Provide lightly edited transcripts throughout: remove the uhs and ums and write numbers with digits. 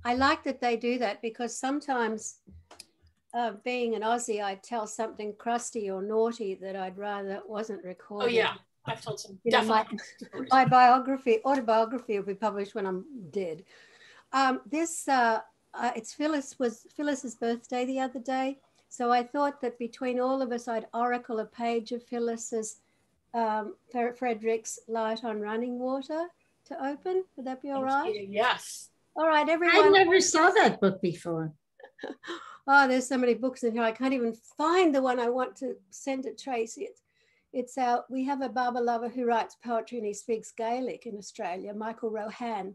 I like that they do that, because sometimes being an Aussie, I'd tell something crusty or naughty that I'd rather wasn't recorded. Oh yeah, I've told some. You know, my autobiography will be published when I'm dead. It's Phyllis's birthday the other day, so I thought that between all of us, I'd oracle a page of Phyllis's Frederick's Light on Running Water to open. Would that be all right? Yes. All right, everyone. I never saw that book before. Oh, there's so many books in here. I can't even find the one I want to send to Tracey. We have a Baba lover who writes poetry and he speaks Gaelic in Australia, Michael Rohan.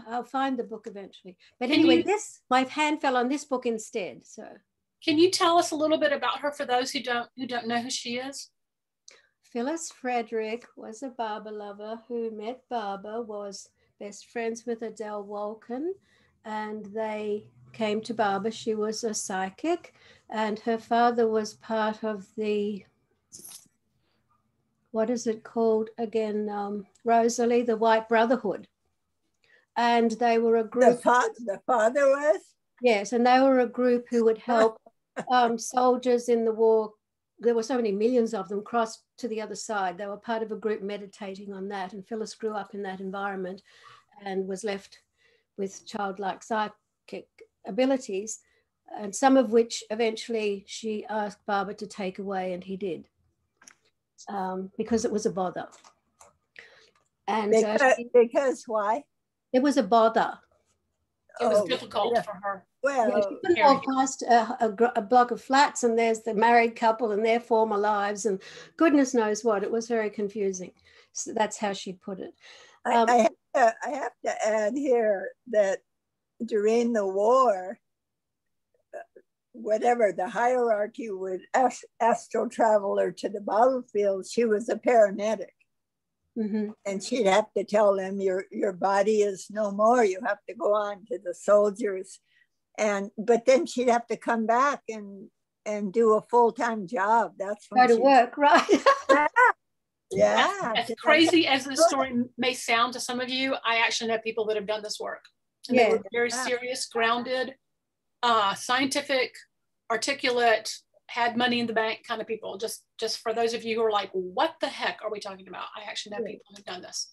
I'll find the book eventually. But anyway, my hand fell on this book instead. So, can you tell us a little bit about her for those who don't know who she is? Filis Frederick was a Baba lover who met Baba, was best friends with Adele Walken, and they came to Baba. She was a psychic, and her father was part of the, what is it called again, Rosalie, the White Brotherhood. And they were a group. The father was? Yes, and they were a group who would help soldiers in the war. There were so many millions of them crossed to the other side. They were part of a group meditating on that. And Phyllis grew up in that environment and was left with childlike psychic abilities, and some of which eventually she asked Baba to take away, and he did, because it was a bother. And because why? It was a bother. It was difficult for her. Well, yeah, she couldn't walk past a block of flats, and there's the married couple and their former lives, and goodness knows what. It was very confusing. So that's how she put it. I have to add here that during the war, whatever the hierarchy would astral travel her to the battlefield, she was a paramedic. Mm-hmm. And she'd have to tell them, your body is no more. You have to go on to the soldiers. But then she'd have to come back and do a full-time job. That's when go to work, right? Yeah. As crazy as this story may sound to some of you, I actually know people that have done this work. And they were very serious, grounded, scientific, articulate, had money in the bank kind of people. Just for those of you who are like, what the heck are we talking about? I actually know people who've done this.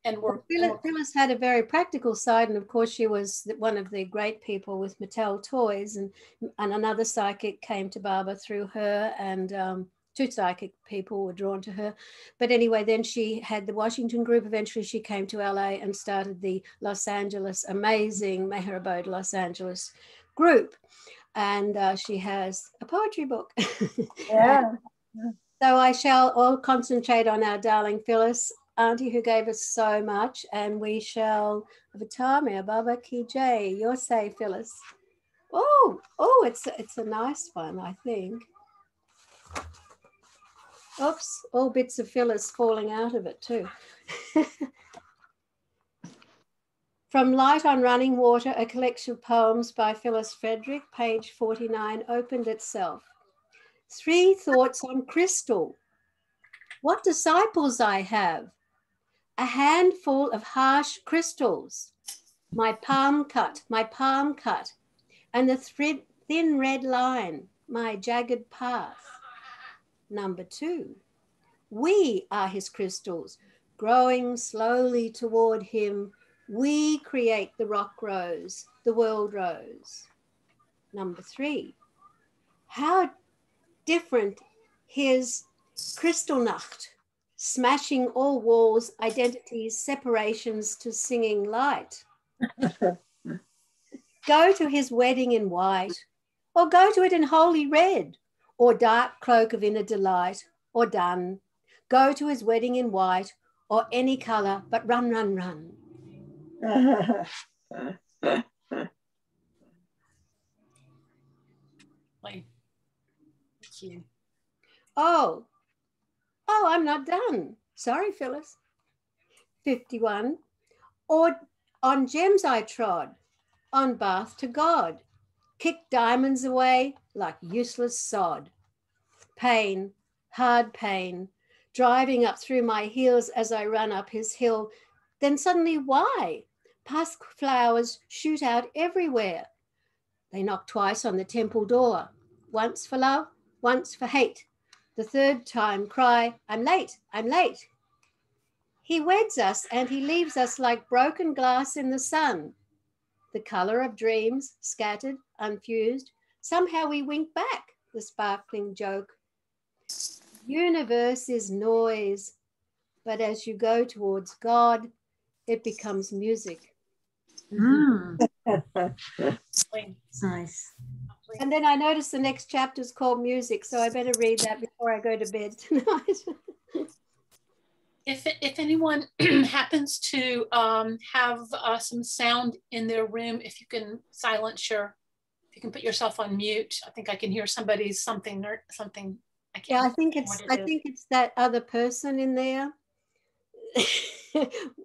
And Phyllis had a very practical side, and of course she was one of the great people with Mattel Toys, and another psychic came to Baba through her, and two psychic people were drawn to her. But anyway, then she had the Washington group. Eventually she came to LA and started the Los Angeles, amazing Meher Abode Los Angeles group. And she has a poetry book. Yeah. So I shall all concentrate on our darling Phyllis, Auntie, who gave us so much, and we shall Vatame Baba Ki Jai. Your say, Phyllis. Oh, it's a nice one, I think. Oops, all bits of Phyllis falling out of it too. From Light on Running Water, a collection of poems by Filis Frederick, page 49, opened itself. 3 thoughts on crystal. What disciples I have. A handful of harsh crystals. My palm cut, and the thin red line, my jagged path. Number 2, we are his crystals, growing slowly toward him. We create the rock rose, the world rose. Number 3, how different his Kristallnacht, smashing all walls, identities, separations to singing light. Go to his wedding in white, or go to it in holy red, or dark cloak of inner delight, or dun. Go to his wedding in white, or any color, but run, run, run. Thank you. Oh, I'm not done. Sorry, Phyllis. 51. Or on gems I trod, on bath to God, kicked diamonds away like useless sod. Pain, hard pain, driving up through my heels as I run up his hill. Then suddenly, why? Musk flowers shoot out everywhere. They knock twice on the temple door, once for love, once for hate. The third time cry, I'm late, I'm late. He weds us and he leaves us like broken glass in the sun. The color of dreams, scattered, unfused. Somehow we wink back the sparkling joke. Universe is noise, but as you go towards God, it becomes music. Nice. And then I noticed the next chapter is called music, so I better read that before I go to bed tonight. If anyone happens to have some sound in their room, if you can silence if you can put yourself on mute. I think I can hear somebody's something. I think it's that other person in there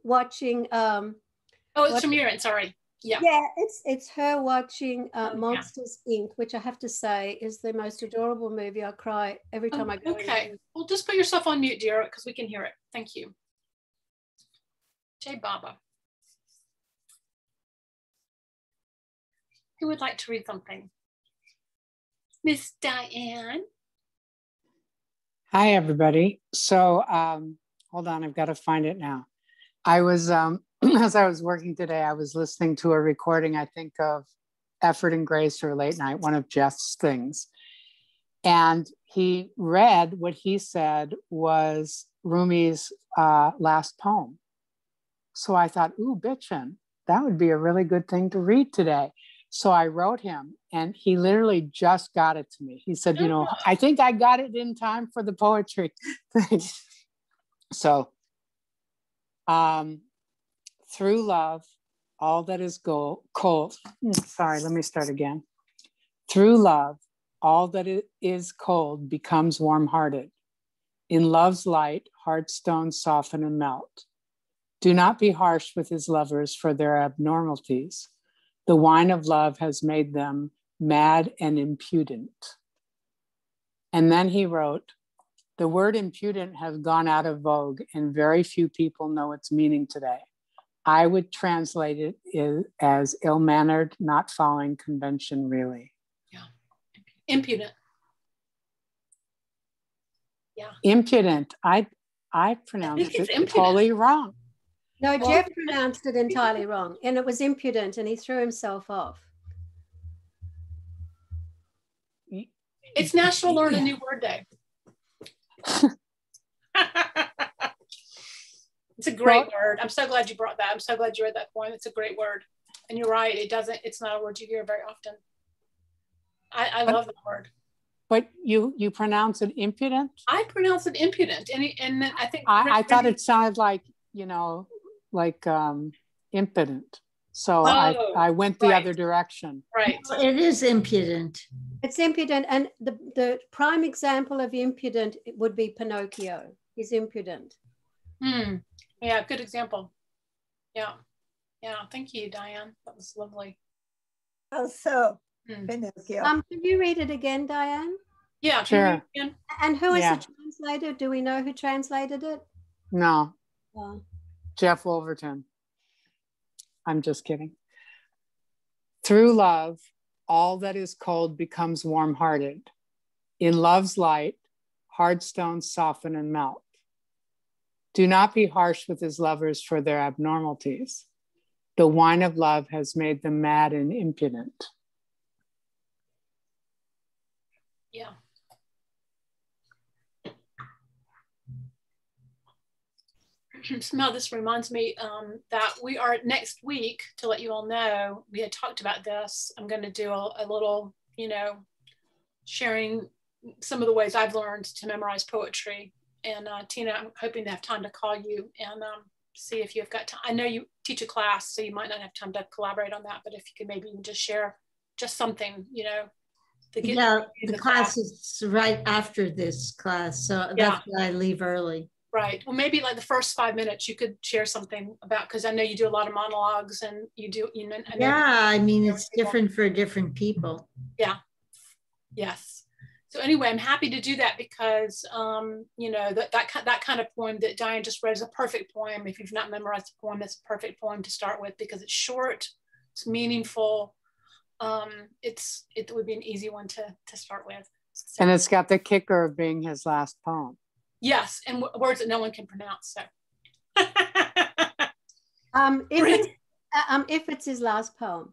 watching. It's from your end. Sorry. Yeah. Yeah, it's her watching Monsters Inc., which I have to say is the most adorable movie. I cry every time I go. Okay. Well, just put yourself on mute, dear, because we can hear it. Thank you. Jay Baba. Who would like to read something? Miss Diane. Hi, everybody. So hold on, I've got to find it now. I was, as I was working today, I was listening to a recording, I think, of Effort and Grace or Late Night, one of Jeff's things. And he read what he said was Rumi's last poem. So I thought, ooh, bitchin', that would be a really good thing to read today. So I wrote him and he literally just got it to me. He said, you know, I think I got it in time for the poetry thing. So through love, all that is cold. Sorry, let me start again. Through love, all that is cold becomes warm-hearted. In love's light, hard stones soften and melt. Do not be harsh with his lovers for their abnormalities. The wine of love has made them mad and impudent. And then he wrote, the word impudent has gone out of vogue and very few people know its meaning today. I would translate it as ill-mannered, not following convention really. Yeah, impudent. Yeah. Impudent. I pronounced it totally wrong. No, Jeff pronounced it entirely wrong, and it was impudent, and he threw himself off. It's National Learn a New Word Day. It's a great word. I'm so glad you brought that. I'm so glad you read that poem. It's a great word. And you're right, it's not a word you hear very often. I love that word. But you pronounce it impudent? I pronounce it impudent. And I think I thought it sounded like, you know, like impotent. So I went the other direction. Right. Well, it is impudent. It's impudent. And the prime example of impudent would be Pinocchio. He's impudent. Yeah, good example. Yeah. Yeah. Thank you, Diane. That was lovely. Also, Pinocchio. Can you read it again, Diane? Yeah, sure. And who is the translator? Do we know who translated it? No. Jeff Wolverton. I'm just kidding. Through love, all that is cold becomes warm-hearted. In love's light, hard stones soften and melt. Do not be harsh with his lovers for their abnormalities. The wine of love has made them mad and impudent. Yeah. Smell, this reminds me that we are next week, to let you all know, we had talked about this. I'm going to do a little, you know, sharing some of the ways I've learned to memorize poetry. And Tina, I'm hoping to have time to call you and see if you've got time. I know you teach a class, so you might not have time to collaborate on that, but if you could maybe just share just something, you know. The class is right after this class, so that's why I leave early. Right. Well, maybe like the first 5 minutes you could share something about, because I know you do a lot of monologues and you do, you know. I mean, it's different for different people. Yeah. Yes. So anyway, I'm happy to do that because, you know, that kind of poem that Diane just read is a perfect poem. If you've not memorized the poem, it's a perfect poem to start with because it's short, it's meaningful. It would be an easy one to start with. So, and it's got the kicker of being his last poem. Yes, and words that no one can pronounce. So, if it's his last poem.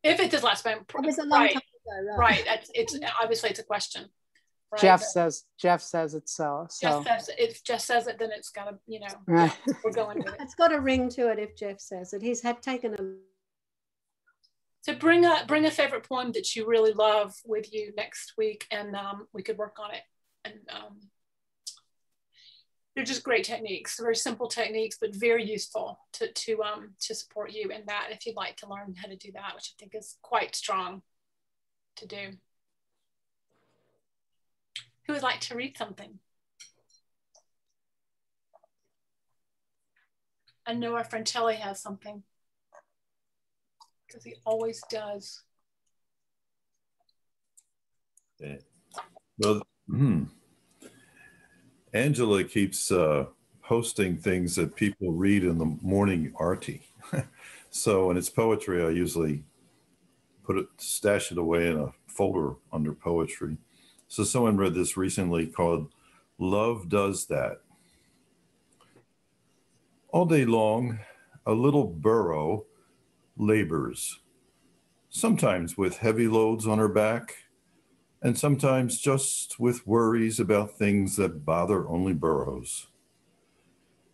If it's his last poem, it was a long time ago, right? It's obviously it's a question. Right? Jeff says it so. If Jeff says it, then it's got to, you know, right. We're going with it. It's got a ring to it if Jeff says it. He's taken a. So bring a favorite poem that you really love with you next week, and we could work on it. And they're just great techniques, very simple techniques, but very useful to support you in that if you'd like to learn how to do that, which I think is quite strong to do. Who would like to read something? I know our friend Telly has something, because he always does. Yeah. Well, Angela keeps posting things that people read in the morning arty. So when it's poetry, I usually stash it away in a folder under poetry. So someone read this recently called Love Does That. All day long, a little burro labors, sometimes with heavy loads on her back, and sometimes just with worries about things that bother only burros.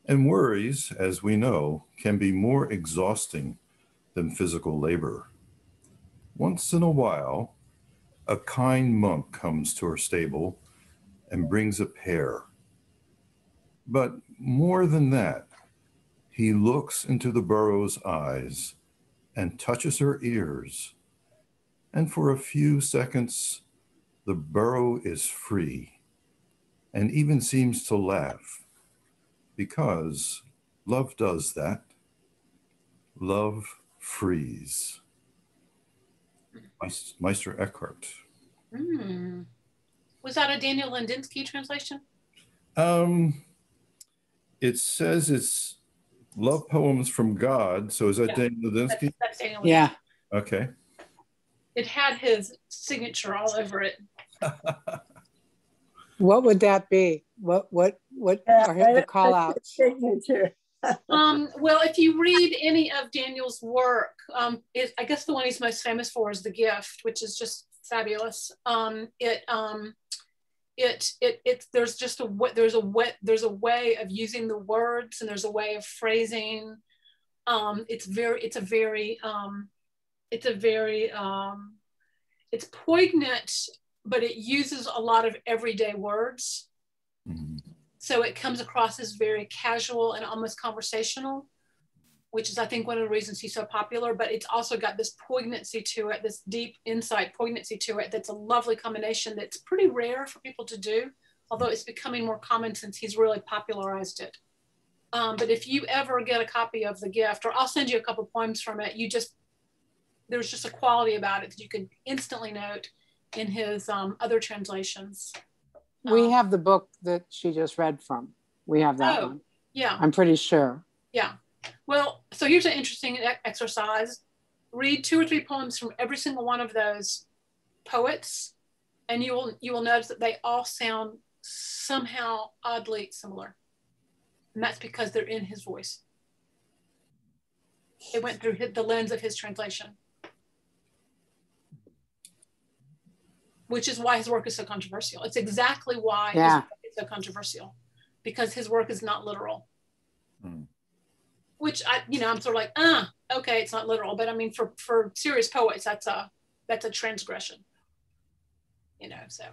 And worries, as we know, can be more exhausting than physical labor. Once in a while, a kind monk comes to her stable and brings a pear. But more than that, he looks into the burro's eyes and touches her ears. And for a few seconds, the burro is free and even seems to laugh, because love does that. Love frees. Meister Eckhart. Was that a Daniel Lindinsky translation? It says it's love poems from God. So is that Daniel Lindinsky? That's Daniel Lindinsky. Yeah. Okay. It had his signature all over it. What would that be? What are the call outs? Signature. Well, if you read any of Daniel's work, I guess the one he's most famous for is The Gift, which is just fabulous. There's a way of using the words, and there's a way of phrasing. It's poignant, but it uses a lot of everyday words. Mm-hmm. So it comes across as very casual and almost conversational, which is, I think, one of the reasons he's so popular, but it's also got this poignancy to it, this deep insight poignancy to it. That's a lovely combination that's pretty rare for people to do, although it's becoming more common since he's really popularized it. But if you ever get a copy of The Gift, or I'll send you a couple of poems from it, there's just a quality about it that you can instantly note in his other translations. We have the book that she just read from. We have that one. Yeah. I'm pretty sure. Yeah. Well, so here's an interesting exercise. Read 2 or 3 poems from every single one of those poets, and you will notice that they all sound somehow oddly similar. And that's because they're in his voice. It went through the lens of his translation, which is why his work is so controversial. It's exactly why his work is so controversial, because his work is not literal. Which I'm sort of like, okay, it's not literal, but I mean, for serious poets, that's a transgression. So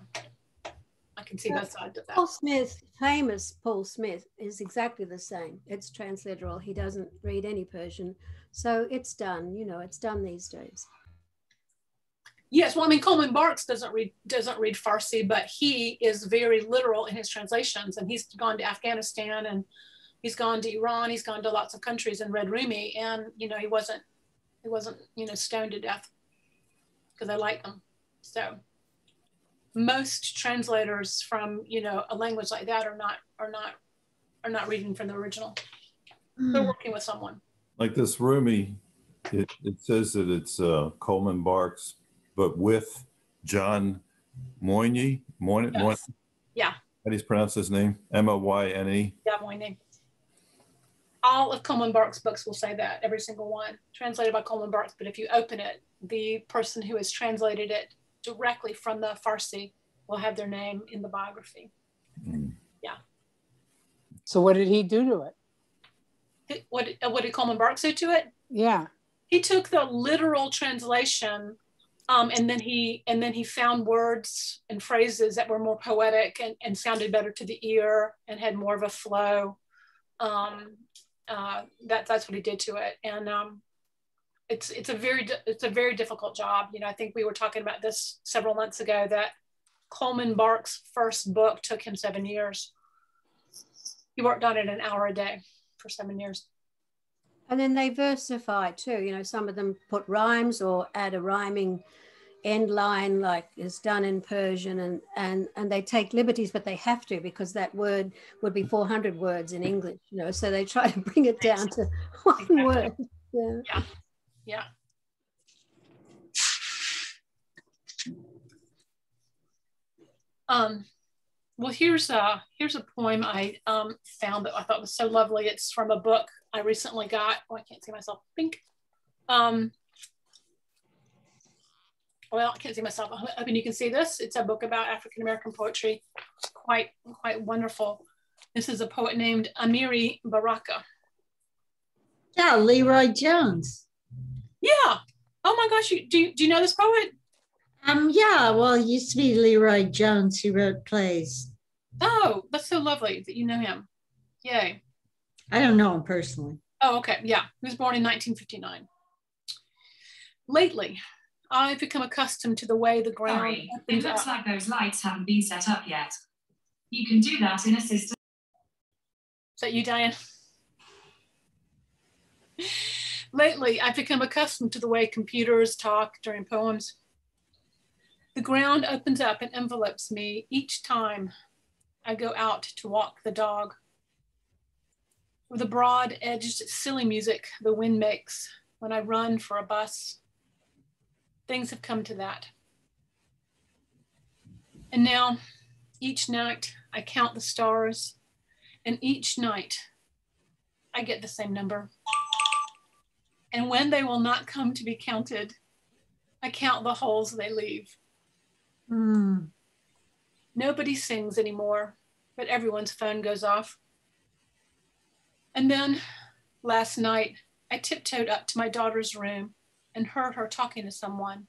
I can see both sides of that. Paul Smith, famous Paul Smith, is exactly the same. It's transliteral. He doesn't read any Persian, so it's done. It's done these days. Yes, well, I mean, Coleman Barks doesn't read Farsi, but he is very literal in his translations, and he's gone to Afghanistan, and he's gone to Iran, he's gone to lots of countries and read Rumi, and he wasn't stoned to death because I like them. So most translators from, you know, a language like that are not reading from the original. They're working with someone. Like this Rumi, it says that it's Coleman Barks, but with John Moyne. Yes. Yeah. How do you pronounce his name? M-O-Y-N-E? Yeah, Moyne. All of Coleman Barks' books will say that, every single one, translated by Coleman Barks. But if you open it, the person who has translated it directly from the Farsi will have their name in the biography. Yeah. So what did he do to it? What did Coleman Barks do to it? Yeah. He took the literal translation, and then he found words and phrases that were more poetic and sounded better to the ear and had more of a flow. That's what he did to it. And it's a very difficult job. You know, I think we were talking about this several months ago, that Coleman Barks' first book took him 7 years. He worked on it an hour a day for 7 years. And then they versify too. You know, some of them put rhymes or add a rhyming end line, like is done in Persian, and they take liberties, but they have to, because that word would be 400 words in English, you know, so they try to bring it down to one word. Yeah. Well, here's a poem I found that I thought was so lovely. It's from a book I recently got. Oh, I can't see myself. Pink. Well, I can't see myself. I'm hoping you can see this. It's a book about African-American poetry. Quite wonderful. This is a poet named Amiri Baraka. Yeah, Leroy Jones. Yeah. Oh my gosh, do you know this poet? Yeah, well, it used to be Leroy Jones who wrote plays. Oh, that's so lovely that you know him. Yay. I don't know him personally. Oh, okay. Yeah. He was born in 1959. Lately, I've become accustomed to the way the ground... Sorry, it looks like those lights haven't been set up yet. You can do that in a system. Is that you, Diane? Lately, I've become accustomed to the way computers talk during poems. The ground opens up and envelopes me each time I go out to walk the dog. With the broad-edged silly music the wind makes when I run for a bus. Things have come to that. And now, each night I count the stars, and each night I get the same number. And when they will not come to be counted, I count the holes they leave. Nobody sings anymore, but everyone's phone goes off. And then last night, I tiptoed up to my daughter's room and heard her talking to someone.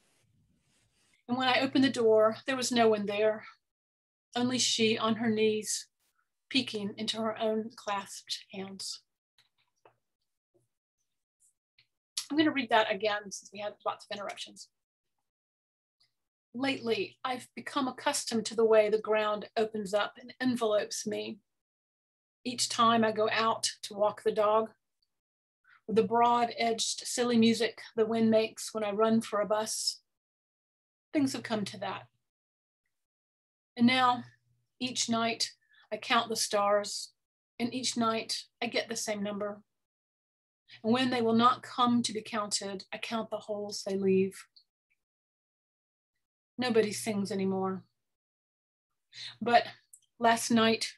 And when I opened the door, there was no one there, only she on her knees, peeking into her own clasped hands. I'm going to read that again since we had lots of interruptions. Lately, I've become accustomed to the way the ground opens up and envelopes me each time I go out to walk the dog. With the broad-edged silly music the wind makes when I run for a bus. Things have come to that. And now, each night, I count the stars, and each night I get the same number. And when they will not come to be counted, I count the holes they leave. Nobody sings anymore. But last night,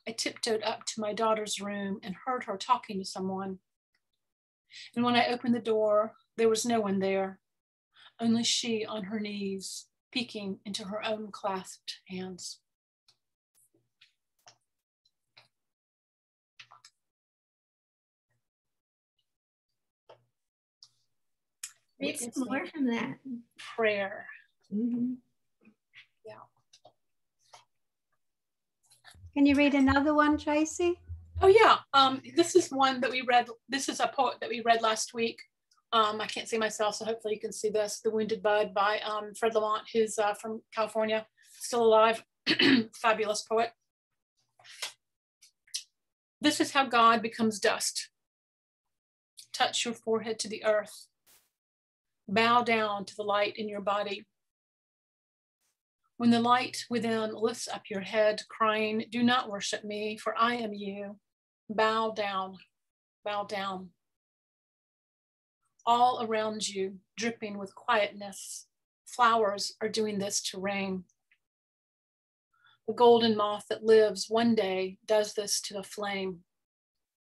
I tiptoed up to my daughter's room and heard her talking to someone. And when I opened the door, there was no one there, only she on her knees, peeking into her own clasped hands. Read some more from that. Prayer. Mm-hmm. Yeah. Can you read another one, Tracey? Oh yeah, this is one that we read. This is a poet that we read last week. I can't see myself, so hopefully you can see this. The Wounded Bud by Fred Lamont, who's from California, still alive, fabulous poet. This is how God becomes dust. Touch your forehead to the earth. Bow down to the light in your body. When the light within lifts up your head, crying, do not worship me, for I am you. Bow down, bow down. All around you, dripping with quietness, flowers are doing this to rain. The golden moth that lives one day does this to the flame,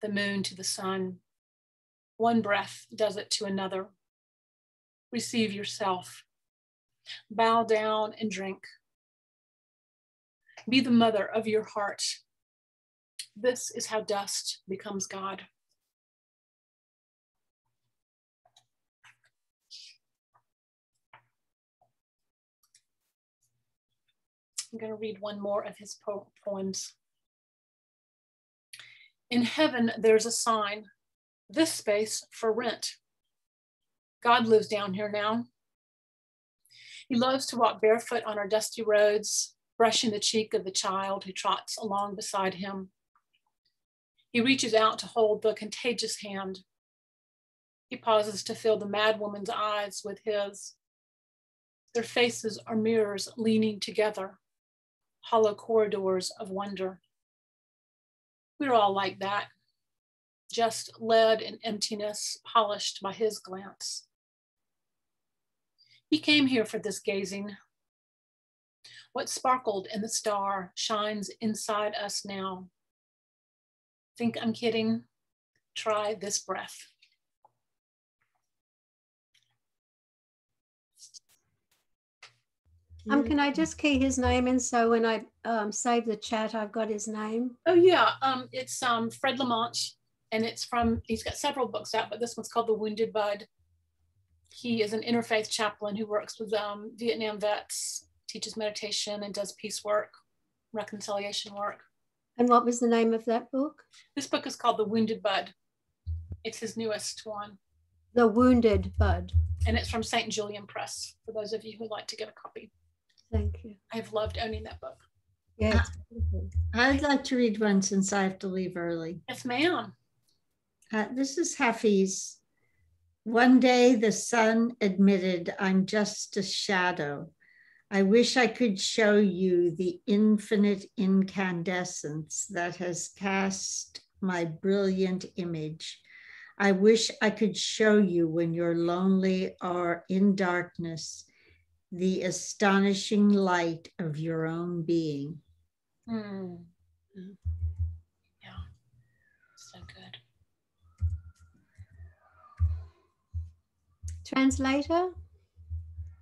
the moon to the sun. One breath does it to another. Receive yourself. Bow down and drink. Be the mother of your heart. This is how dust becomes God. I'm going to read one more of his poems. In heaven, there's a sign, this space for rent. God lives down here now. He loves to walk barefoot on our dusty roads, brushing the cheek of the child who trots along beside him. He reaches out to hold the contagious hand. He pauses to fill the mad woman's eyes with his. Their faces are mirrors leaning together, hollow corridors of wonder. We're all like that, just lead and emptiness polished by his glance. He came here for this gazing. What sparkled in the star shines inside us now. Think I'm kidding? Try this breath. Can I just key his name in so when I save the chat, I've got his name? Oh yeah, it's Fred Lamont, and it's from, he's got several books out, but this one's called The Wounded Bud. He is an interfaith chaplain who works with Vietnam vets, teaches meditation and does peace work, reconciliation work. And what was the name of that book? This book is called The Wounded Bud. It's his newest one. The Wounded Bud. And it's from St. Julian Press, for those of you who like to get a copy. Thank you. I've loved owning that book. Yeah. I'd like to read one since I have to leave early. Yes, ma'am. This is Hafiz. One day the sun admitted I'm just a shadow. I wish I could show you the infinite incandescence that has cast my brilliant image. I wish I could show you when you're lonely or in darkness, the astonishing light of your own being. Mm. Yeah, so good. Translator?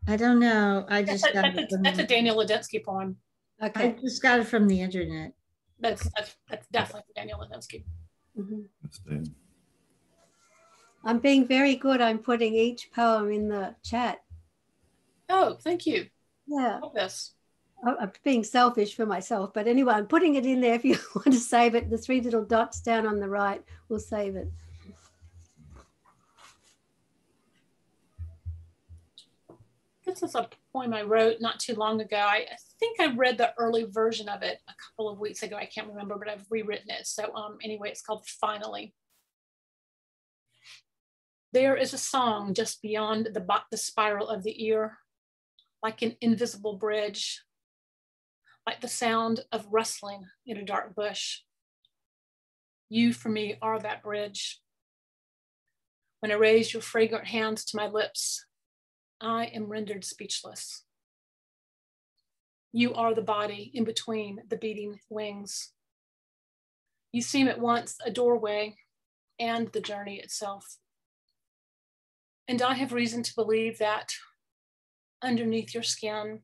I don't know. I just that's a Daniel Ladinsky poem. Okay. I just got it from the internet. That's definitely Daniel Ladinsky. Mm-hmm. That's Dan. I'm being very good. I'm putting each poem in the chat. Oh, thank you. Yeah. I love this. I'm being selfish for myself, but anyway, I'm putting it in there if you want to save it. The 3 little dots down on the right will save it. This is a poem I wrote not too long ago. I think I read the early version of it a couple of weeks ago. I can't remember, but I've rewritten it. So anyway, it's called Finally. There is a song just beyond the spiral of the ear, like an invisible bridge, like the sound of rustling in a dark bush. You, for me, are that bridge. When I raise your fragrant hands to my lips, I am rendered speechless. You are the body in between the beating wings. You seem at once a doorway and the journey itself. And I have reason to believe that underneath your skin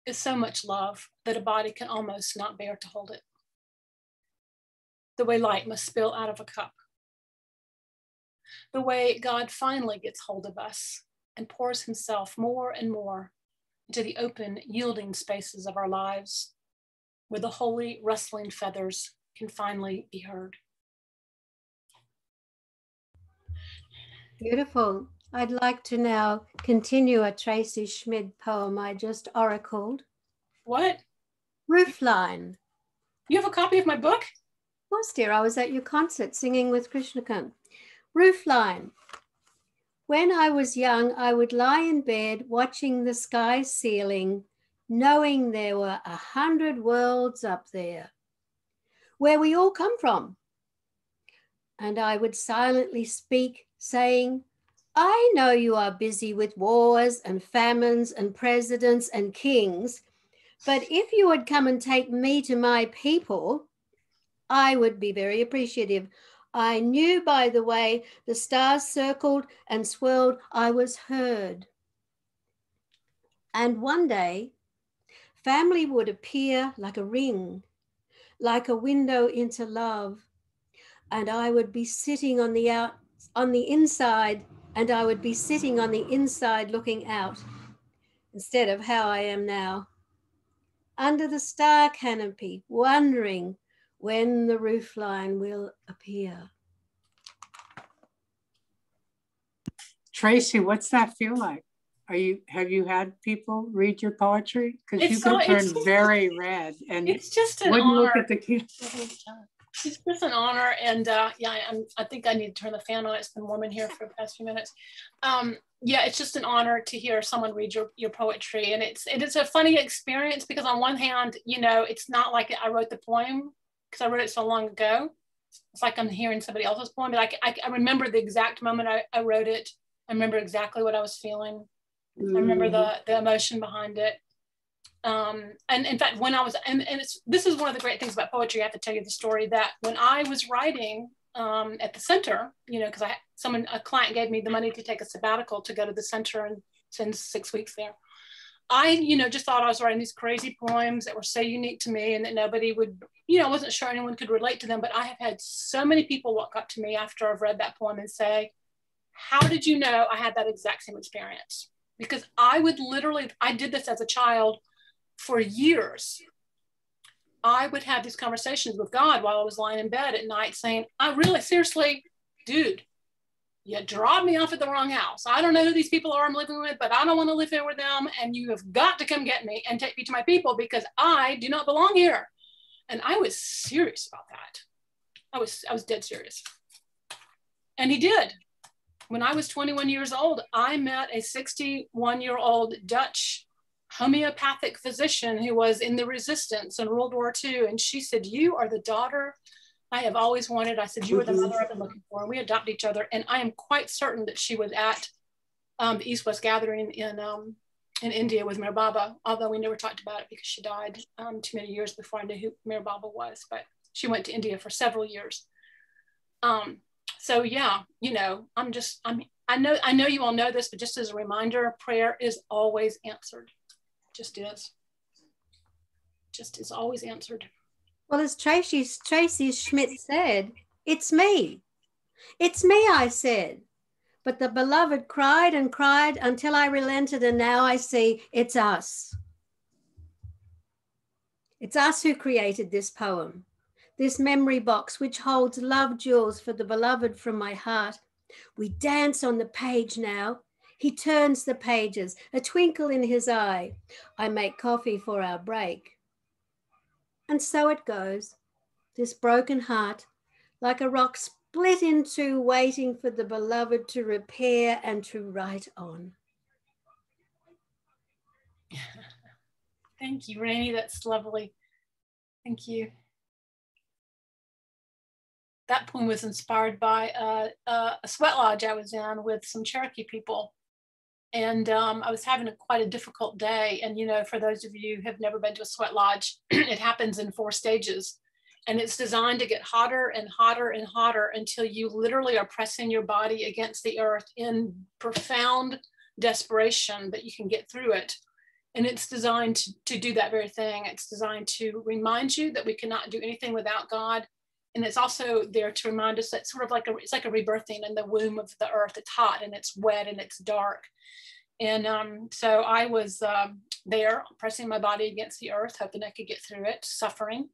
is so much love that a body can almost not bear to hold it. The way light must spill out of a cup. The way God finally gets hold of us and pours himself more and more into the open, yielding spaces of our lives, where the holy rustling feathers can finally be heard. Beautiful. I'd like to now continue a Tracey Schmidt poem I just oracled. What? Roofline. You have a copy of my book? Of course, dear. I was at your concert singing with Krishnakant. Roofline. When I was young, I would lie in bed watching the sky ceiling, knowing there were 100 worlds up there where we all come from. And I would silently speak, saying, I know you are busy with wars and famines and presidents and kings, but if you would come and take me to my people, I would be very appreciative. I knew by the way the stars circled and swirled, I was heard. And one day, family would appear like a ring, like a window into love, and I would be sitting on the inside, and I would be sitting on the inside looking out, instead of how I am now, under the star canopy, wondering when the roofline will appear. Tracey, what's that feel like? Have you had people read your poetry? Because you can turn very red, and it's just an wouldn't honor. Look at the kids. It's just an honor, and yeah, I think I need to turn the fan on. It's been warm in here for the past few minutes. Yeah, it's just an honor to hear someone read your poetry, and it is a funny experience because on one hand, you know, it's not like I wrote the poem because I wrote it so long ago. It's like I'm hearing somebody else's poem, but I remember the exact moment I wrote it. I remember exactly what I was feeling. I remember the emotion behind it. And in fact, when I was, this is one of the great things about poetry. I have to tell you the story that when I was writing at the center, you know, because a client gave me the money to take a sabbatical to go to the center and spend 6 weeks there. I, you know, just thought I was writing these crazy poems that were so unique to me and that nobody would, you know, I wasn't sure anyone could relate to them. But I have had so many people walk up to me after I've read that poem and say, how did you know I had that exact same experience? Because I did this as a child for years. I would have these conversations with God while I was lying in bed at night saying, seriously, dude, you dropped me off at the wrong house. I don't know who these people are I'm living with, but I don't want to live here with them. And you have got to come get me and take me to my people because I do not belong here. And I was serious about that. I was dead serious. And he did. When I was 21 years old, I met a 61-year-old Dutch homeopathic physician who was in the resistance in World War II. And she said, you are the daughter I have always wanted. I said, you are the mother I've been looking for. And we adopted each other. And I am quite certain that she was at the East-West Gathering in India with Mir Baba, although we never talked about it because she died too many years before I knew who Mir Baba was. But she went to India for several years. So yeah, you know, I know you all know this, but just as a reminder, prayer is always answered. Just is always answered. Well, as Tracey Schmidt said, it's me. It's me, I said. But the beloved cried and cried until I relented, and now I see it's us. It's us who created this poem. This memory box, which holds love jewels for the beloved from my heart. We dance on the page now. He turns the pages, a twinkle in his eye. I make coffee for our break. And so it goes, this broken heart, like a rock split in two, waiting for the beloved to repair and to write on. Thank you, Rainey. That's lovely. Thank you. That poem was inspired by a sweat lodge I was in with some Cherokee people. And I was having quite a difficult day. And, you know, for those of you who have never been to a sweat lodge, it happens in 4 stages. And it's designed to get hotter and hotter and hotter until you literally are pressing your body against the earth in profound desperation that you can get through it. And it's designed to do that very thing. It's designed to remind you that we cannot do anything without God. And it's also there to remind us that it's like a rebirthing in the womb of the earth. It's hot and it's wet and it's dark. And so I was there pressing my body against the earth, hoping I could get through it, suffering.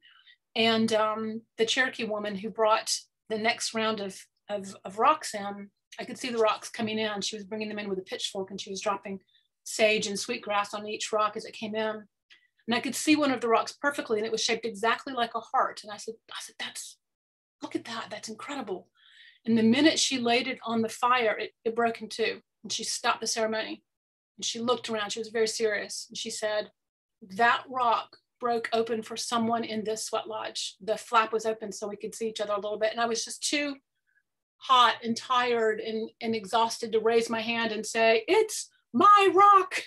And the Cherokee woman who brought the next round of rocks in, I could see the rocks coming in. She was bringing them in with a pitchfork and she was dropping sage and sweetgrass on each rock as it came in. And I could see one of the rocks perfectly and it was shaped exactly like a heart. And I said, look at that, that's incredible. And the minute she laid it on the fire, it broke in two. And she stopped the ceremony. And she looked around, she was very serious. And she said, that rock broke open for someone in this sweat lodge. The flap was open so we could see each other a little bit. And I was just too hot and tired and exhausted to raise my hand and say, "It's my rock."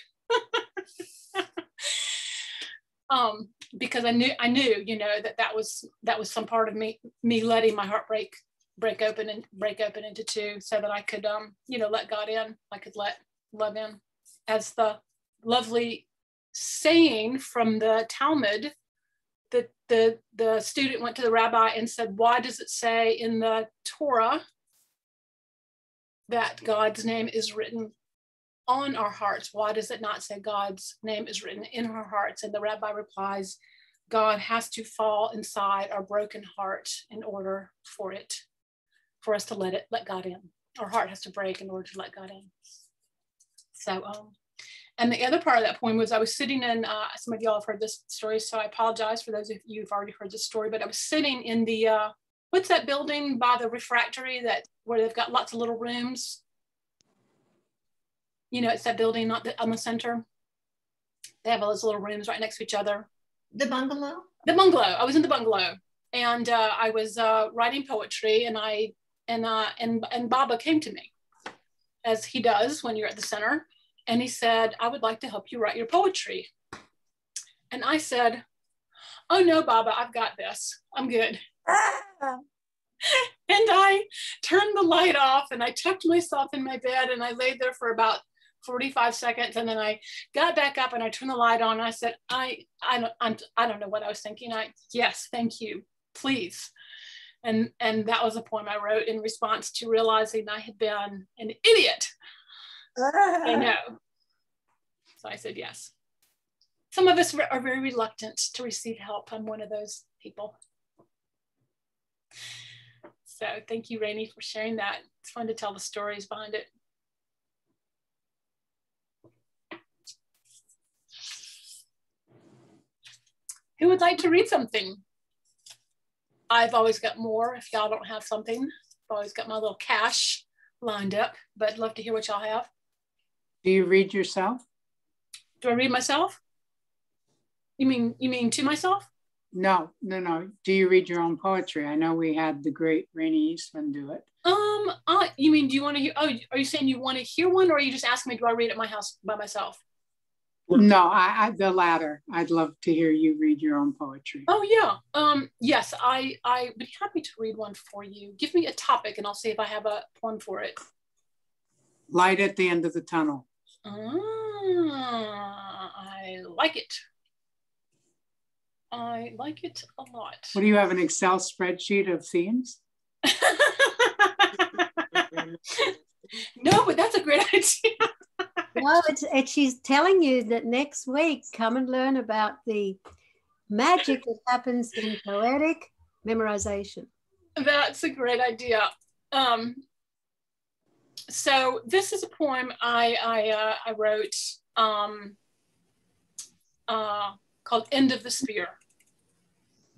Because I knew, that was some part of me letting my heart break open into two, so that I could, let God in. I could let love in. As the lovely saying from the Talmud, that the student went to the rabbi and said, "Why does it say in the Torah that God's name is written on our hearts? Why does it not say God's name is written in our hearts?" And the rabbi replies, God has to fall inside our broken heart in order for us to let God in. Our heart has to break in order to let God in. So, and the other part of that poem was, I was sitting in, some of y'all have heard this story, so I apologize for those of you who've already heard this story, but I was sitting in the, what's that building by the refractory where they've got lots of little rooms? It's that building on the center. They have all those little rooms right next to each other. The bungalow? The bungalow. I was in the bungalow, and I was writing poetry, and Baba came to me, as he does when you're at the center, and he said, "I would like to help you write your poetry." And I said, "Oh no, Baba, I've got this. I'm good." And I turned the light off, and I tucked myself in my bed, and I laid there for about 45 seconds, and then I got back up and I turned the light on, and I said, I don't know what I was thinking. Yes, thank you, please. And that was a poem I wrote in response to realizing I had been an idiot. I know. So I said yes. Some of us are very reluctant to receive help. I'm one of those people. So thank you, Rainey, for sharing that. It's fun to tell the stories behind it. Who would like to read something? I've always got more. If y'all don't have something, I've always got my little cache lined up, but I'd love to hear what y'all have. Do you read yourself? Do I read myself? You mean to myself? No. Do you read your own poetry? I know we had the great Rainey Eastman do it. You mean, do you want to hear, are you saying you want to hear one, or are you just asking me, do I read at my house by myself? No, I the latter. I'd love to hear you read your own poetry. Oh yeah. Yes, I would be happy to read one for you. Give me a topic and I'll see if I have a poem for it. Light at the end of the tunnel. I like it. I like it a lot. What do you have, an Excel spreadsheet of themes? No, but that's a great idea. No, she's telling you that next week, come and learn about the magic that happens in poetic memorization. That's a great idea. So this is a poem I wrote called "End of the Spear."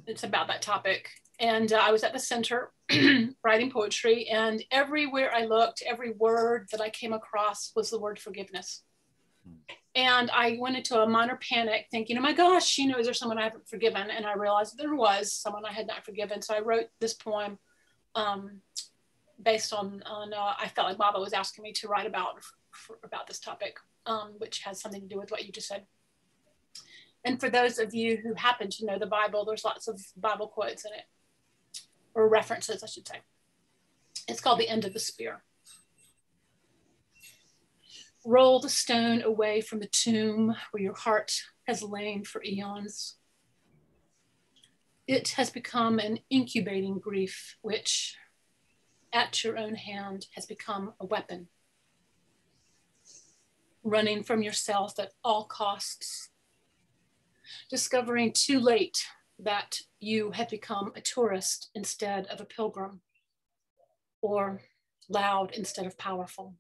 It's about that topic. And I was at the center writing poetry, and everywhere I looked, every word that I came across was the word forgiveness. And I went into a minor panic thinking, oh my gosh, is there someone I haven't forgiven? And I realized there was someone I had not forgiven. So I wrote this poem based on I felt like Baba was asking me to write about this topic, which has something to do with what you just said. And for those of you who happen to know the Bible, there's lots of Bible quotes in it, or references, I should say. It's called "The End of the Spear." Roll the stone away from the tomb where your heart has lain for eons. It has become an incubating grief, which at your own hand has become a weapon. Running from yourself at all costs. Discovering too late that you have become a tourist instead of a pilgrim, or loud instead of powerful.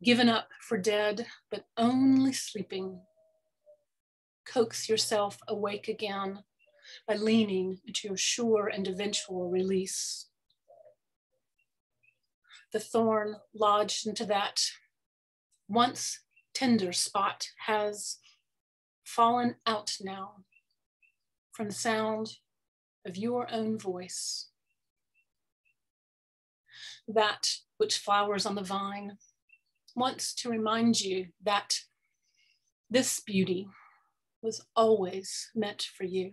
Given up for dead, but only sleeping. Coax yourself awake again by leaning into your sure and eventual release. The thorn lodged into that once tender spot has fallen out now from the sound of your own voice. That which flowers on the vine wants to remind you that this beauty was always meant for you.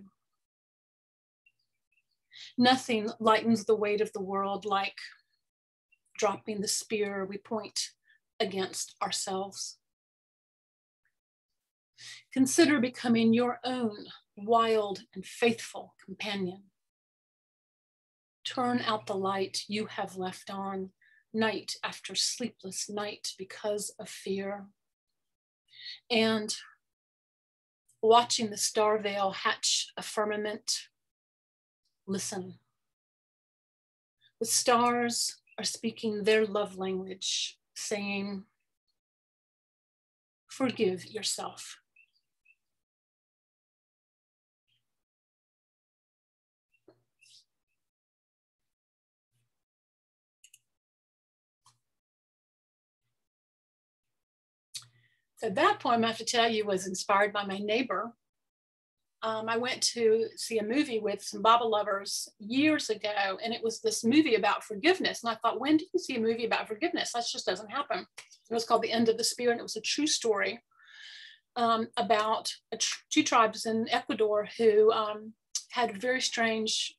Nothing lightens the weight of the world like dropping the spear we point against ourselves. Consider becoming your own wild and faithful companion. Turn out the light you have left on night after sleepless night because of fear. And watching the star veil hatch a firmament, listen. The stars are speaking their love language, saying, forgive yourself. So that poem, I have to tell you, was inspired by my neighbor. I went to see a movie with some Baba lovers years ago, and it was this movie about forgiveness. And I thought, when did you see a movie about forgiveness? That just doesn't happen. It was called The End of the Spear, and it was a true story about two tribes in Ecuador who had a very strange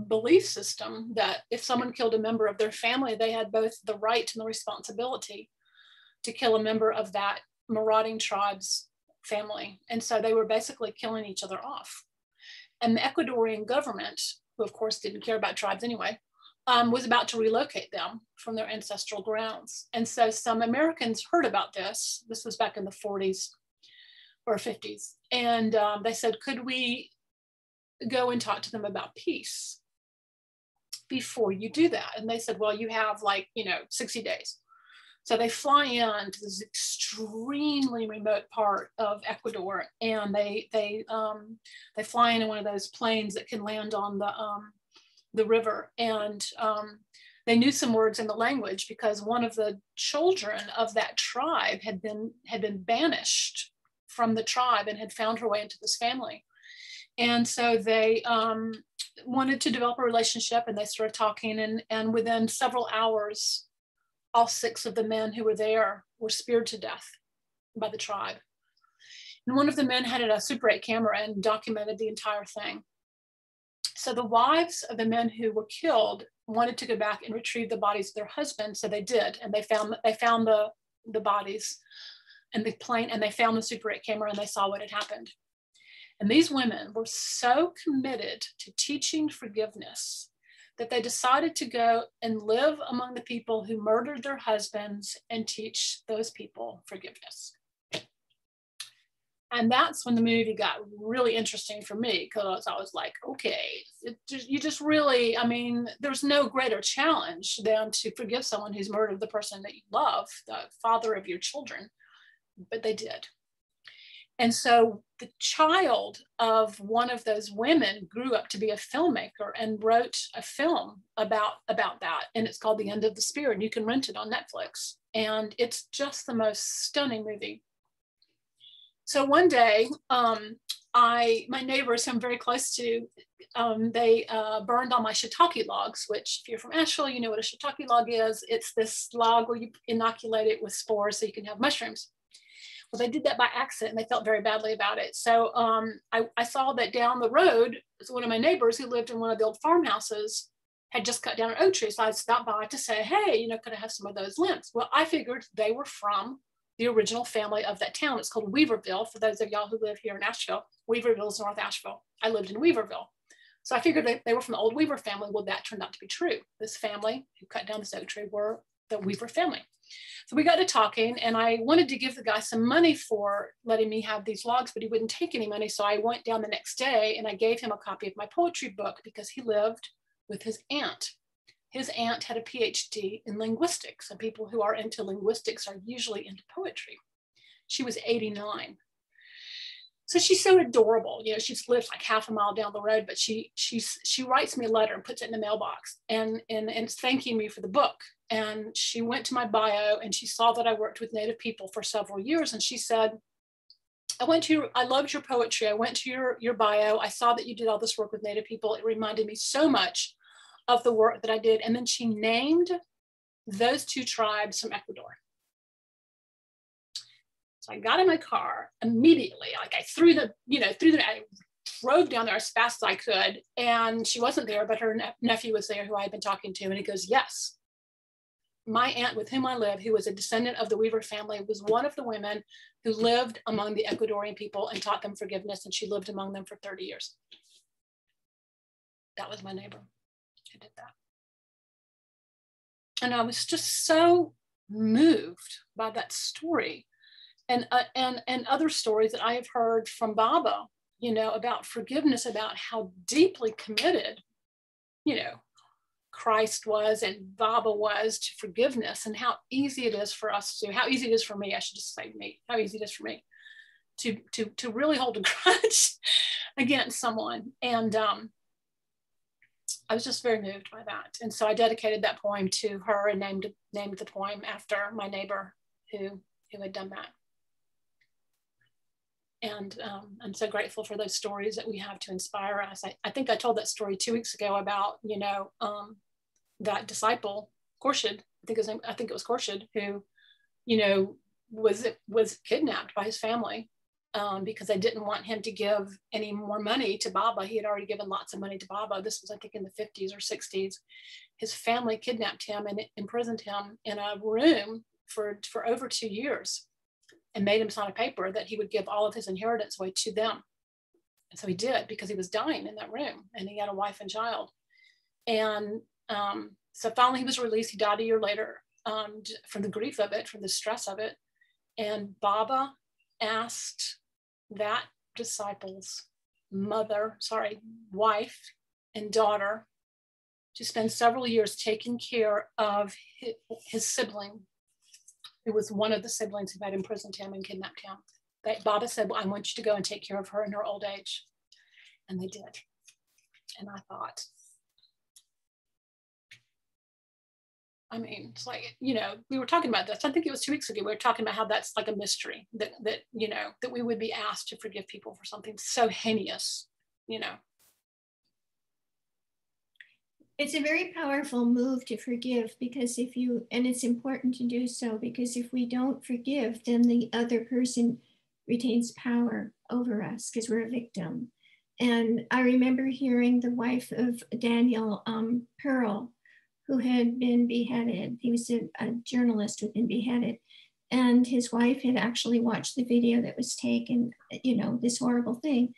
belief system that if someone killed a member of their family, they had both the right and the responsibility to kill a member of that marauding tribe's family. And so they were basically killing each other off. And the Ecuadorian government, who of course didn't care about tribes anyway, was about to relocate them from their ancestral grounds. And so some Americans heard about this. This was back in the 40s or 50s. And they said, could we go and talk to them about peace before you do that? And they said, well, you have 60 days. So they fly into this extremely remote part of Ecuador, and they fly in one of those planes that can land on the river. And they knew some words in the language because one of the children of that tribe had been banished from the tribe and had found her way into this family. And so they wanted to develop a relationship, and they started talking, and within several hours, all 6 of the men who were there were speared to death by the tribe. And one of the men had a Super 8 camera and documented the entire thing. So the wives of the men who were killed wanted to go back and retrieve the bodies of their husbands. So they did, and they found the bodies and the plane, and they found the Super 8 camera, and they saw what had happened. And these women were so committed to teaching forgiveness that they decided to go and live among the people who murdered their husbands and teach those people forgiveness. And that's when the movie got really interesting for me, because I was like, okay, you just really, there's no greater challenge than to forgive someone who's murdered the person that you love, the father of your children, but they did. And so the child of one of those women grew up to be a filmmaker and wrote a film about that. And it's called The End of the Spear, and you can rent it on Netflix. And it's just the most stunning movie. So one day, my neighbors who I'm very close to, they burned all my shiitake logs, which if you're from Asheville, you know what a shiitake log is. It's this log where you inoculate it with spores so you can have mushrooms. Well, they did that by accident, and they felt very badly about it. So I saw that down the road, one of my neighbors who lived in one of the old farmhouses had just cut down an oak tree. So I stopped by to say, hey, could I have some of those limbs? Well, I figured they were from the original family of that town. It's called Weaverville. For those of y'all who live here in Asheville, Weaverville is North Asheville. I lived in Weaverville. So I figured they were from the old Weaver family. Well, that turned out to be true. This family who cut down this oak tree were the Weaver family. So we got to talking, and I wanted to give the guy some money for letting me have these logs, but he wouldn't take any money. So I went down the next day and I gave him a copy of my poetry book because he lived with his aunt. His aunt had a PhD in linguistics, and people who are into linguistics are usually into poetry. She was 89. So she's so adorable. You know, she lives like half a mile down the road, but she writes me a letter and puts it in the mailbox and it's thanking me for the book. And she went to my bio and she saw that I worked with Native people for several years. And she said, I loved your poetry. I went to your bio. I saw that you did all this work with Native people. It reminded me so much of the work that I did. And then she named those 2 tribes from Ecuador. So I got in my car immediately. Like I I drove down there as fast as I could. And she wasn't there, but her nephew was there who I had been talking to. And he goes, yes. My aunt with whom I live, who was a descendant of the Weaver family, was one of the women who lived among the Ecuadorian people and taught them forgiveness. And she lived among them for 30 years. That was my neighbor who did that. And I was just so moved by that story and other stories that I have heard from Baba, you know, about forgiveness, about how deeply committed, you know, Christ was and Baba was to forgiveness, and how easy it is for us to, how easy it is for me, I should just say me, how easy it is for me to really hold a grudge against someone. And I was just very moved by that. And so I dedicated that poem to her and named the poem after my neighbor who had done that. And I'm so grateful for those stories that we have to inspire us. I think I told that story 2 weeks ago about, you know, that disciple, Khorshid, I think it was Khorshid, who, you know, was kidnapped by his family because they didn't want him to give any more money to Baba. He had already given lots of money to Baba. This was, I think, in the 50s or 60s. His family kidnapped him and imprisoned him in a room for over 2 years and made him sign a paper that he would give all of his inheritance away to them. And so he did, because he was dying in that room and he had a wife and child. And so finally he was released. He died a year later from the grief of it, from the stress of it. And Baba asked that disciple's wife and daughter to spend several years taking care of his sibling, who was one of the siblings who had imprisoned him and kidnapped him. Baba said, well, I want you to go and take care of her in her old age. And they did. And I thought, I mean, it's like, you know, we were talking about this. I think it was 2 weeks ago. We were talking about how that's like a mystery that you know, that we would be asked to forgive people for something so heinous, you know. It's a very powerful move to forgive, because and it's important to do so, because if we don't forgive, then the other person retains power over us because we're a victim. And I remember hearing the wife of Daniel Pearl, who had been beheaded. He was a journalist who had been beheaded. And his wife had actually watched the video that was taken, you know, this horrible thing.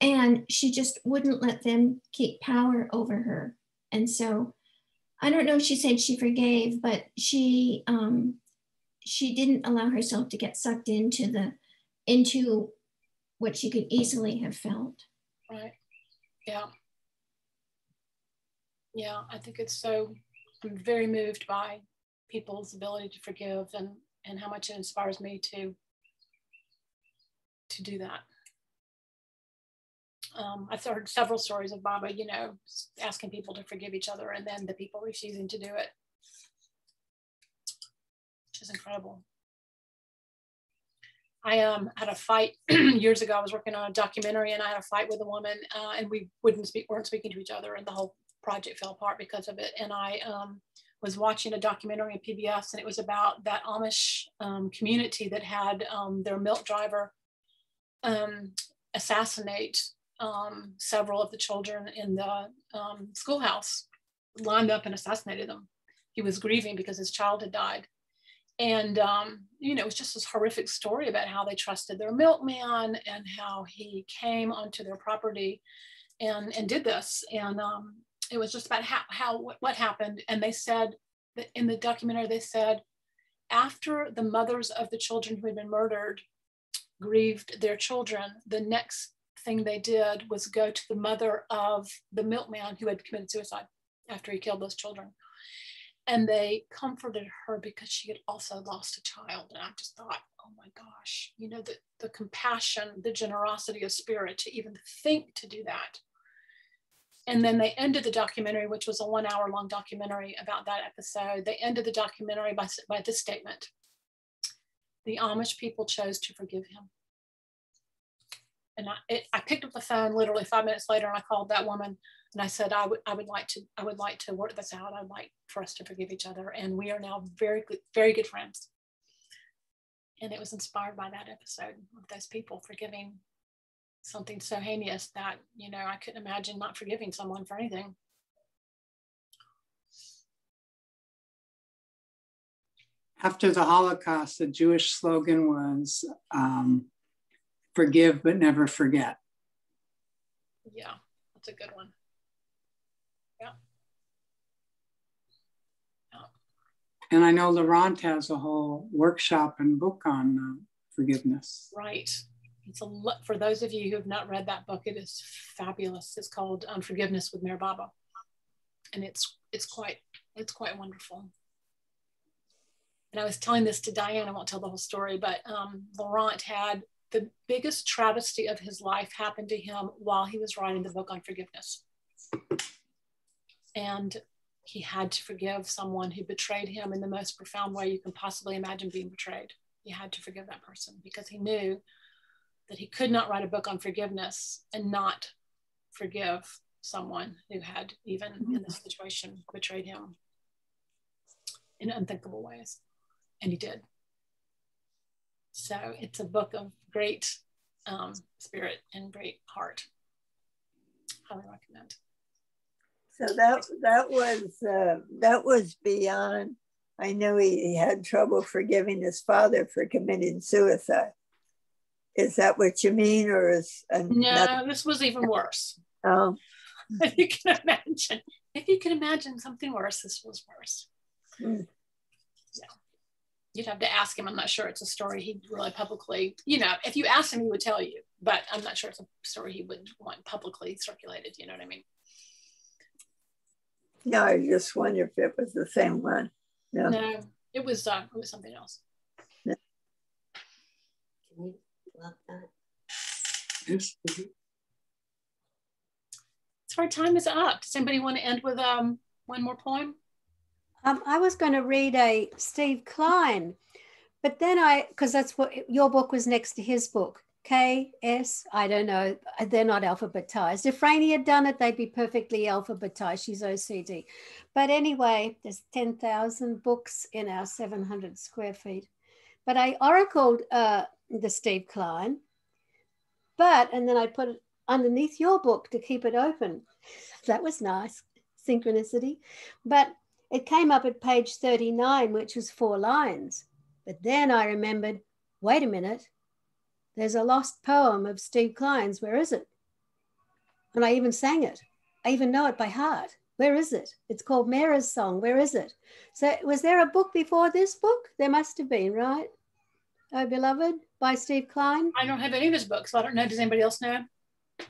And she just wouldn't let them keep power over her. And so, I don't know if she said she forgave, but she didn't allow herself to get sucked into what she could easily have felt. Right, yeah. Yeah, I think it's so, I'm very moved by people's ability to forgive and how much it inspires me to do that. I've heard several stories of Baba, you know, asking people to forgive each other and then the people refusing to do it, which is incredible. I had a fight years ago. I was working on a documentary and I had a fight with a woman and we weren't speaking to each other, and the whole project fell apart because of it. And I was watching a documentary on PBS, and it was about that Amish community that had their milk driver assassinate several of the children in the schoolhouse, lined up and assassinated them. He was grieving because his child had died. And, you know, it was just this horrific story about how they trusted their milkman and how he came onto their property and did this. And it was just about what happened. And they said that in the documentary, they said, after the mothers of the children who had been murdered grieved their children, the next thing they did was go to the mother of the milkman who had committed suicide after he killed those children. And they comforted her because she had also lost a child. And I just thought, oh my gosh, you know, the compassion, the generosity of spirit to even think to do that. And then they ended the documentary, which was a 1 hour long documentary about that episode. They ended the documentary by this statement: the Amish people chose to forgive him. And I picked up the phone literally 5 minutes later, and I called that woman and I said, I would like to work this out. I'd like for us to forgive each other. And we are now very good friends. And it was inspired by that episode of those people forgiving something so heinous that, you know, I couldn't imagine not forgiving someone for anything. After the Holocaust, the Jewish slogan was, forgive but never forget. Yeah, that's a good one. Yeah. And I know Laurent has a whole workshop and book on forgiveness. Right. It's for those of you who have not read that book, it is fabulous. It's called Unforgiveness with Mayor Baba. And it's quite wonderful. And I was telling this to Diane, I won't tell the whole story, but Laurent had the biggest travesty of his life happen to him while he was writing the book on forgiveness. And he had to forgive someone who betrayed him in the most profound way you can possibly imagine being betrayed. He had to forgive that person because he knew that he could not write a book on forgiveness and not forgive someone who had, even in this situation, betrayed him in unthinkable ways. And he did. So it's a book of great spirit and great heart. Highly recommend. So that was beyond. I know he had trouble forgiving his father for committing suicide. Is that what you mean, or is no? This was even worse. Oh, if you can imagine something worse, this was worse. Mm. Yeah. You'd have to ask him. I'm not sure it's a story he'd really publicly, you know, if you asked him, he would tell you, but I'm not sure it's a story he would want publicly circulated. You know what I mean? No, I just wonder if it was the same one. No, it was something else. No. Can you love that? Yes. So our time is up. Does anybody want to end with one more poem? I was going to read a Steve Klein, but then because that's what your book was next to his book. K.S. I don't know. They're not alphabetized. If Rainey had done it, they'd be perfectly alphabetized. She's OCD. But anyway, there's 10,000 books in our 700 square feet. But I oracled the Steve Klein, and then I put it underneath your book to keep it open. That was nice, synchronicity. But it came up at page 39, which was 4 lines. But then I remembered, wait a minute, there's a lost poem of Steve Klein's. Where is it? And I even sang it. I even know it by heart. Where is it? It's called Mara's Song. Where is it? So was there a book before this book? There must have been, right? Oh, Beloved by Steve Klein. I don't have any of his books, so I don't know. Does anybody else know?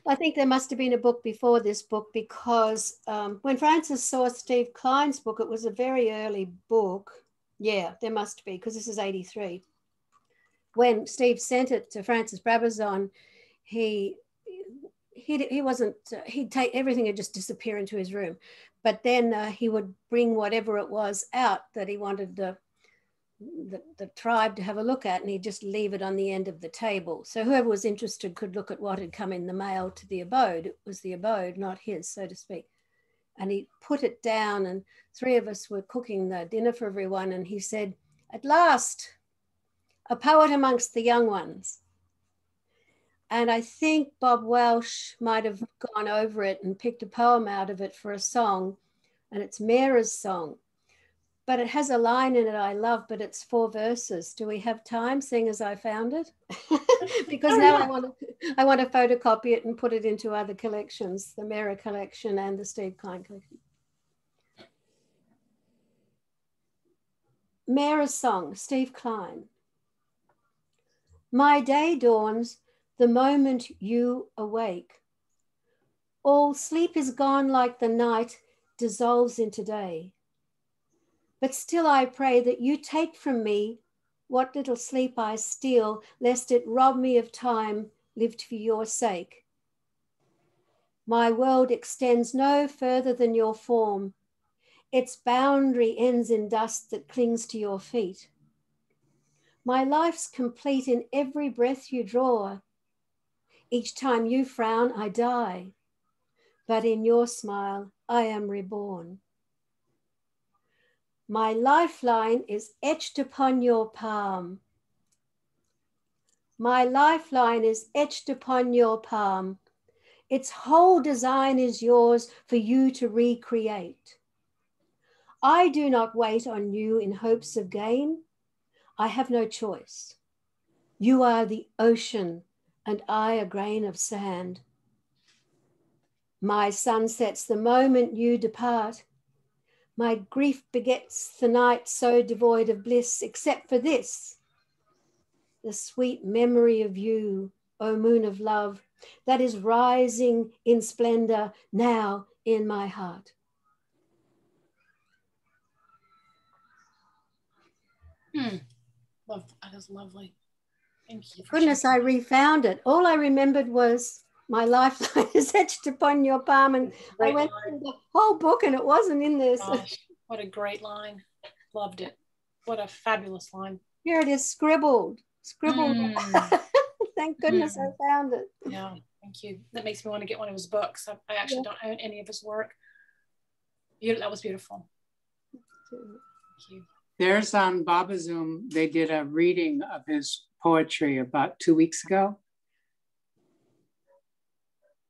I think there must have been a book before this book because when Frances saw Steve Klein's book, it was a very early book. Yeah, there must be, because this is 83. When Steve sent it to Francis Brabazon, he'd take everything and just disappear into his room. But then he would bring whatever it was out that he wanted the tribe to have a look at, and he'd just leave it on the end of the table. So whoever was interested could look at what had come in the mail to the abode. It was the abode, not his, so to speak. And he put it down, and 3 of us were cooking the dinner for everyone. And he said, at last, a poet amongst the young ones. And I think Bob Welsh might have gone over it and picked a poem out of it for a song, and it's Mara's Song. But it has a line in it I love, but it's 4 verses. Do we have time, seeing as I found it? Because now I want to photocopy it and put it into other collections, the Mara collection and the Steve Klein collection. Mara's Song, Steve Klein. My day dawns the moment you awake. All sleep is gone like the night dissolves into day. But still I pray that you take from me what little sleep I steal, lest it rob me of time lived for your sake. My world extends no further than your form. Its boundary ends in dust that clings to your feet. My life's complete in every breath you draw. Each time you frown, I die. But in your smile, I am reborn. My lifeline is etched upon your palm. My lifeline is etched upon your palm. Its whole design is yours for you to recreate. I do not wait on you in hopes of gain. I have no choice. You are the ocean and I a grain of sand. My sun sets the moment you depart. My grief begets the night so devoid of bliss, except for this, the sweet memory of you, O moon of love, that is rising in splendor now in my heart. That is lovely. Thank you. Goodness, I refound it. All I remembered was my lifeline is etched upon your palm, and I went through the whole book and it wasn't in this. Gosh, what a great line. Loved it. What a fabulous line. Here it is, scribbled. Thank goodness I found it. Yeah, thank you. That makes me want to get one of his books. I actually don't own any of his work. That was beautiful. Thank you. There's on Baba Zoom, they did a reading of his poetry about 2 weeks ago.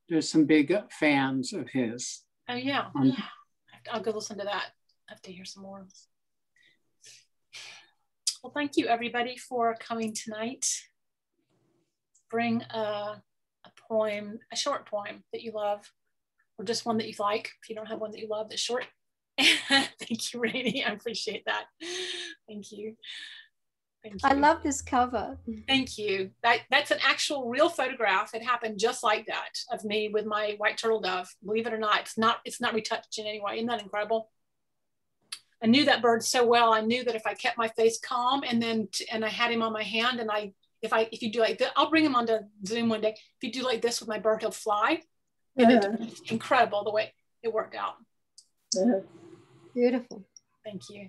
There's some big fans of his. Oh yeah, I'll go listen to that. I have to hear some more. Well, thank you everybody for coming tonight. Bring a poem, a short poem that you love, or just one that you like. If you don't have one that you love that's short. Thank you, Rainey. I appreciate that. Thank you. Thank you. I love this cover. Thank you. That's an actual real photograph. It happened just like that of me with my white turtle dove. Believe it or not, it's not retouched in any way. Isn't that incredible? I knew that bird so well. I knew that if I kept my face calm and I had him on my hand, and if you do like this, I'll bring him onto Zoom one day. If you do like this with my bird, he'll fly. And it's incredible the way it worked out. Beautiful. Thank you.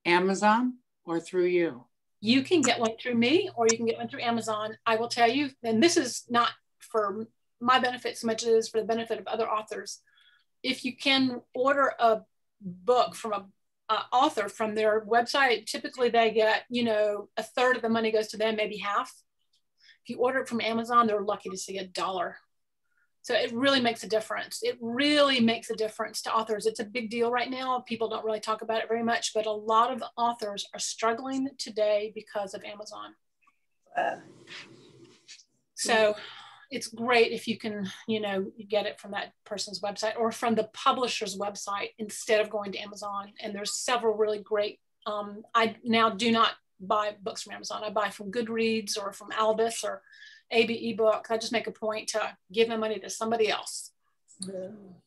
Amazon or through you? You can get one through me, or you can get one through Amazon. I will tell you, and this is not for my benefit so much as it is for the benefit of other authors. If you can order a book from an author from their website, typically they get, a third of the money goes to them, maybe half. If you order it from Amazon, they're lucky to see $1. So it really makes a difference. It really makes a difference to authors. It's a big deal right now. People don't really talk about it very much, but a lot of authors are struggling today because of Amazon. So it's great if you can, get it from that person's website or from the publisher's website instead of going to Amazon. And there's several really great, I now do not buy books from Amazon. I buy from Goodreads or from Albus or ABE Books. I just make a point to give my money to somebody else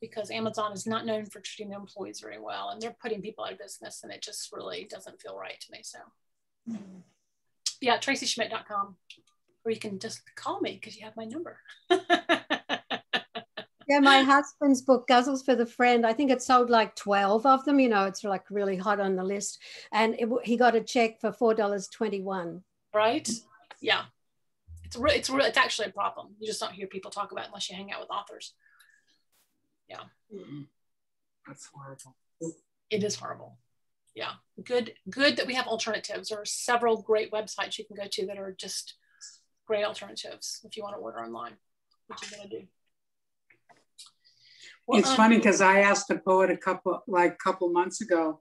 because Amazon is not known for treating their employees very well, and they're putting people out of business, and it just really doesn't feel right to me. So yeah, TraceySchmidt.com, or you can just call me because you have my number. Yeah, my husband's book, Guzzles for the Friend, I think it sold like 12 of them. It's like really hot on the list. And he got a check for $4.21. Right? Yeah. It's actually a problem. You just don't hear people talk about it unless you hang out with authors. Yeah. That's horrible. It is horrible. Yeah. Good that we have alternatives. There are several great websites you can go to that are just great alternatives if you want to order online, which you're going to do. Well, it's funny because I asked a poet a couple months ago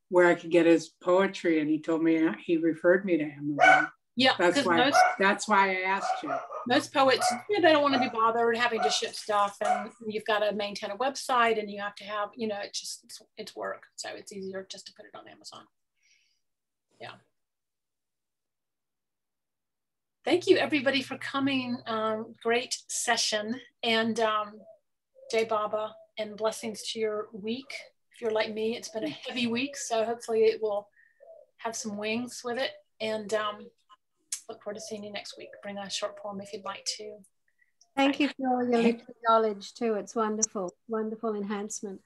where I could get his poetry, and he told me he referred me to Amazon. Yeah, that's why I asked you. Most poets, they don't want to be bothered having to ship stuff, and you've got to maintain a website, and you have to have, it's work. So it's easier just to put it on Amazon. Yeah. Thank you everybody for coming. Great session, and Jai Baba, and blessings to your week. If you're like me, it's been a heavy week. So hopefully it will have some wings with it. And look forward to seeing you next week. Bring a short poem if you'd like to. Thank you for all your literary knowledge too. It's wonderful, wonderful enhancement.